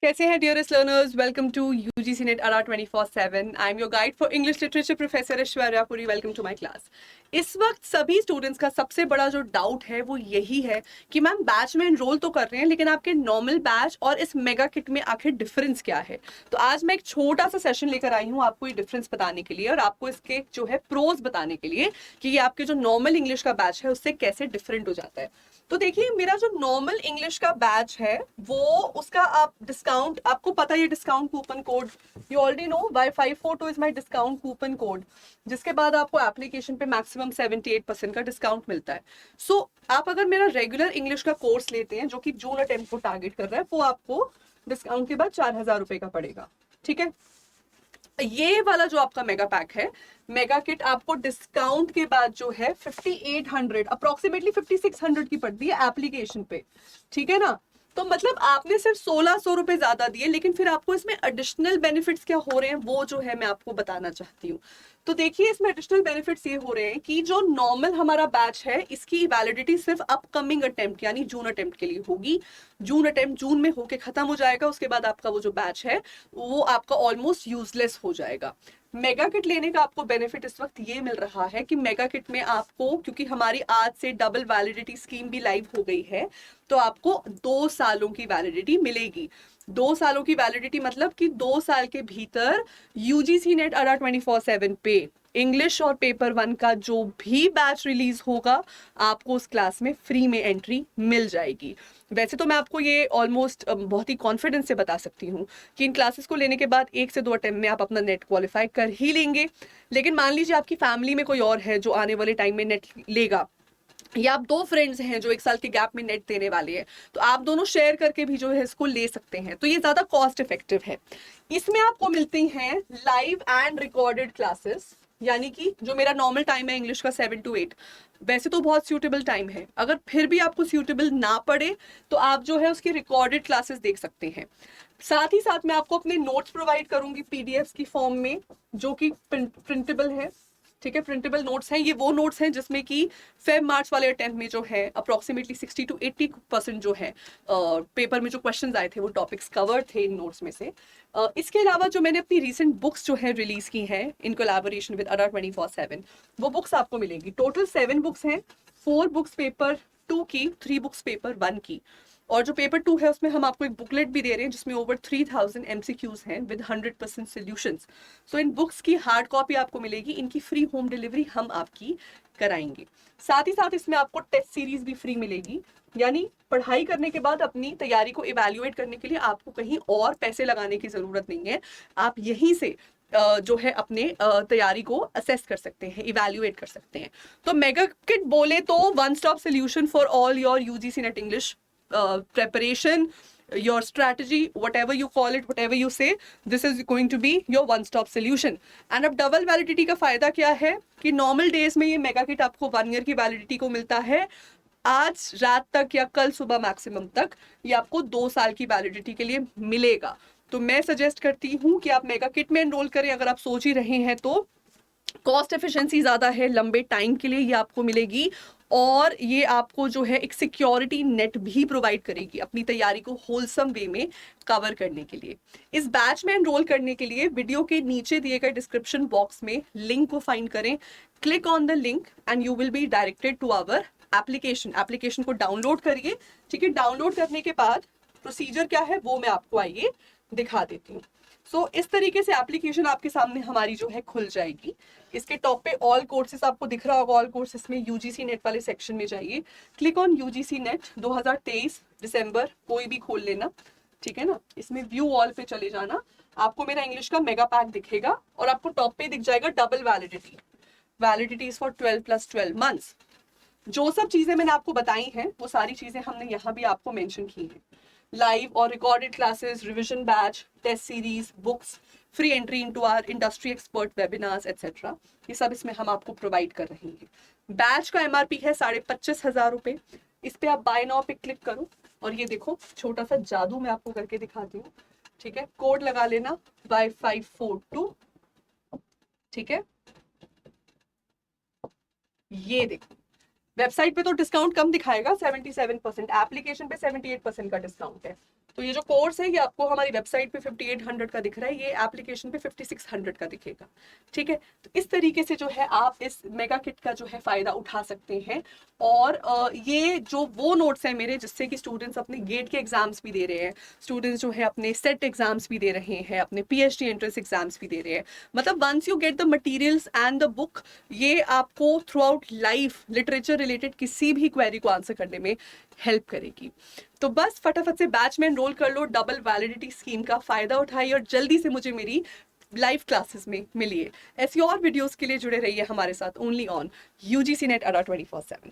कैसे हैं dearest learners? Welcome to UGC NET Adda 24/7। I am your guide for English literature professor Aishwarya Puri. Welcome to my class. इस वक्त सभी students का सबसे बड़ा जो डाउट है वो यही है कि मैम बैच में एनरोल तो कर रहे हैं लेकिन आपके नॉर्मल बैच और इस मेगा किट में आखिर डिफरेंस क्या है। तो आज मैं एक छोटा सा सेशन लेकर आई हूँ आपको ये डिफरेंस बताने के लिए और आपको इसके जो है प्रोज बताने के लिए कि ये आपके जो नॉर्मल इंग्लिश का बैच है उससे कैसे डिफरेंट हो जाता है। तो देखिए, मेरा जो नॉर्मल इंग्लिश का बैच है वो उसका आप डिस्काउंट, आपको पता है ये discount coupon code, you already know Y542 is my discount coupon code, जिसके बाद आपको एप्लीकेशन पे मैक्सिमम 78% का डिस्काउंट मिलता है। सो आप अगर मेरा रेगुलर इंग्लिश का कोर्स लेते हैं जो कि जून अटेम्प्ट को टारगेट कर रहा है, वो आपको डिस्काउंट के बाद 4000 रुपए का पड़ेगा। ठीक है, ये वाला जो आपका मेगा पैक है, मेगा किट, आपको डिस्काउंट के बाद जो है 5800, अप्रोक्सीमेटली 5600 की पड़ती है एप्लीकेशन पे। ठीक है ना? तो मतलब आपने सिर्फ 1600 रुपए ज्यादा दिए, लेकिन फिर आपको इसमें एडिशनल बेनिफिट्स क्या हो रहे हैं वो जो है मैं आपको बताना चाहती हूँ। तो देखिए, इसमें एडिशनल बेनिफिट्स ये हो रहे हैं कि जो नॉर्मल हमारा बैच है इसकी वैलिडिटी सिर्फ अपकमिंग अटेम्प्ट यानी जून अटेम्प्ट के लिए होगी। जून अटेम्प्ट जून में होके खत्म हो जाएगा, उसके बाद आपका वो जो बैच है वो आपका ऑलमोस्ट यूजलेस हो जाएगा। मेगा किट लेने का आपको बेनिफिट इस वक्त ये मिल रहा है कि मेगा किट में आपको, क्योंकि हमारी आज से डबल वैलिडिटी स्कीम भी लाइव हो गई है, तो आपको 2 सालों की वैलिडिटी मिलेगी। 2 सालों की वैलिडिटी मतलब कि 2 साल के भीतर यूजीसी नेट अरा 24/7 पे इंग्लिश और पेपर 1 का जो भी बैच रिलीज होगा आपको उस क्लास में फ्री में एंट्री मिल जाएगी। वैसे तो मैं आपको ये ऑलमोस्ट बहुत ही कॉन्फिडेंस से बता सकती हूँ कि इन क्लासेस को लेने के बाद 1 से 2 अटेम्प्ट में आप अपना नेट क्वालिफाई कर ही लेंगे। लेकिन मान लीजिए आपकी फैमिली में कोई और है जो आने वाले टाइम में नेट लेगा, या आप 2 फ्रेंड्स हैं जो 1 साल के गैप में नेट देने वाले हैं, तो आप दोनों शेयर करके भी जो है इसको ले सकते हैं। तो ये ज्यादा कॉस्ट इफेक्टिव है। इसमें आपको मिलती हैं लाइव एंड रिकॉर्डेड क्लासेस, यानी कि जो मेरा नॉर्मल टाइम है इंग्लिश का 7 to 8, वैसे तो बहुत सूटेबल टाइम है। अगर फिर भी आपको सूटेबल ना पड़े तो आप जो है उसकी रिकॉर्डेड क्लासेस देख सकते हैं। साथ ही साथ मैं आपको अपने नोट्स प्रोवाइड करूंगी पीडीएफ की फॉर्म में, जो कि प्रिंटेबल है। ठीक है, प्रिंटेबल नोट्स हैं। ये वो नोट्स हैं जिसमें कि फेब मार्च वाले अटेम्प्ट में जो है अप्रोक्सीमेटली 60 to 80% जो है पेपर में जो क्वेश्चंस आए थे वो टॉपिक्स कवर थे इन नोट्स में से। इसके अलावा जो मैंने अपनी रीसेंट बुक्स जो है रिलीज की हैं इन कोलैबोरेशन विद अरा 24/7, वो बुक्स आपको मिलेंगी। टोटल 7 बुक्स हैं, 4 बुक्स पेपर 2 की, 3 बुक्स पेपर 1 की। और जो पेपर 2 है उसमें हम आपको एक बुकलेट भी दे रहे हैं जिसमें ओवर 3000 MCQs हैं with 100% solutions. So in books की हार्ड कॉपी आपको मिलेगी, इनकी फ्री होम डिलीवरी हम आपकी कराएंगे। साथ ही साथ इसमें आपको टेस्ट सीरीज भी फ्री मिलेगी, यानी पढ़ाई करने के बाद अपनी तैयारी को इवैल्यूएट करने के लिए आपको कहीं और पैसे लगाने की जरूरत नहीं है। आप यहीं से जो है अपने तैयारी को असेस कर सकते हैं, इवैल्यूएट कर सकते हैं। तो मेगा किट बोले तो one stop solution for all your UGC net English preparation, your strategy, whatever you call it, whatever you say, this is going to be your one stop solution. And अब double validity का फायदा क्या है कि normal days में ये mega kit आपको 1 year की वैलिडिटी को मिलता है, आज रात तक या कल सुबह मैक्सिमम तक ये आपको 2 साल की वैलिडिटी के लिए मिलेगा। तो मैं सजेस्ट करती हूँ कि आप मेगा किट में एनरोल करें अगर आप सोच ही रहे हैं तो। कॉस्ट एफिशिएंसी ज्यादा है, लंबे टाइम के लिए ये आपको मिलेगी, और ये आपको जो है एक सिक्योरिटी नेट भी प्रोवाइड करेगी अपनी तैयारी को होलसम वे में कवर करने के लिए। इस बैच में एनरोल करने के लिए वीडियो के नीचे दिए गए डिस्क्रिप्शन बॉक्स में लिंक को फाइंड करें, click on the link and you will be directed to our application को डाउनलोड करिए। ठीक है, डाउनलोड करने के बाद प्रोसीजर क्या है वो मैं आपको आइए दिखा देती हूँ। इस तरीके से एप्लीकेशन आपके सामने हमारी जो है खुल जाएगी। इसके टॉप पे ऑल कोर्सेज आपको दिख रहा होगा, ऑल कोर्सेज में यूजीसी नेट वाले सेक्शन में जाइए, क्लिक ऑन यूजीसी नेट 2023 दिसंबर, कोई भी खोल लेना। ठीक है ना, इसमें व्यू ऑल पे चले जाना, आपको मेरा इंग्लिश का मेगा पैक दिखेगा और आपको टॉप पे दिख जाएगा double validity, validity is for 12+12 months. जो सब चीजें मैंने आपको बताई हैं वो सारी चीजें हमने यहाँ भी आपको मेंशन की हैं। लाइव और recorded classes, revision batch, test series, books, free entry into our industry expert webinars etcetera, ये सब इसमें हम आपको प्रोवाइड कर रहे हैं। बैच का MRP है 25,500 रुपए। इस पे आप बाय नाउ पे क्लिक करो और ये देखो छोटा सा जादू मैं आपको करके दिखाती हूँ। ठीक है, कोड लगा लेना Y542। ठीक है, ये देखो वेबसाइट पे तो डिस्काउंट कम दिखाएगा 77%, एप्लीकेशन पे 78% का डिस्काउंट है। तो ये जो कोर्स है ये आपको हमारी वेबसाइट पे 5800 का दिख रहा है, ये एप्लीकेशन पे 5600 का दिखेगा। ठीक है, तो इस तरीके से जो है आप इस मेगा किट का जो है फायदा उठा सकते हैं। और ये जो वो नोट्स हैं मेरे, जिससे कि स्टूडेंट्स अपने गेट के एग्जाम्स भी दे रहे हैं, स्टूडेंट्स जो है अपने सेट एग्जाम्स भी दे रहे हैं, अपने पीएचडी एंट्रेंस एग्जाम्स भी दे रहे हैं। मतलब once you get the materials and the book, ये आपको throughout life literature related किसी भी क्वेरी को आंसर करने में हेल्प करेगी। तो बस फटाफट से बैच में एनरोल कर लो, डबल वैलिडिटी स्कीम का फायदा उठाइए और जल्दी से मुझे मेरी लाइव क्लासेस में मिलिए। ऐसी और वीडियोस के लिए जुड़े रहिए हमारे साथ only on UGC net Adda 24/7।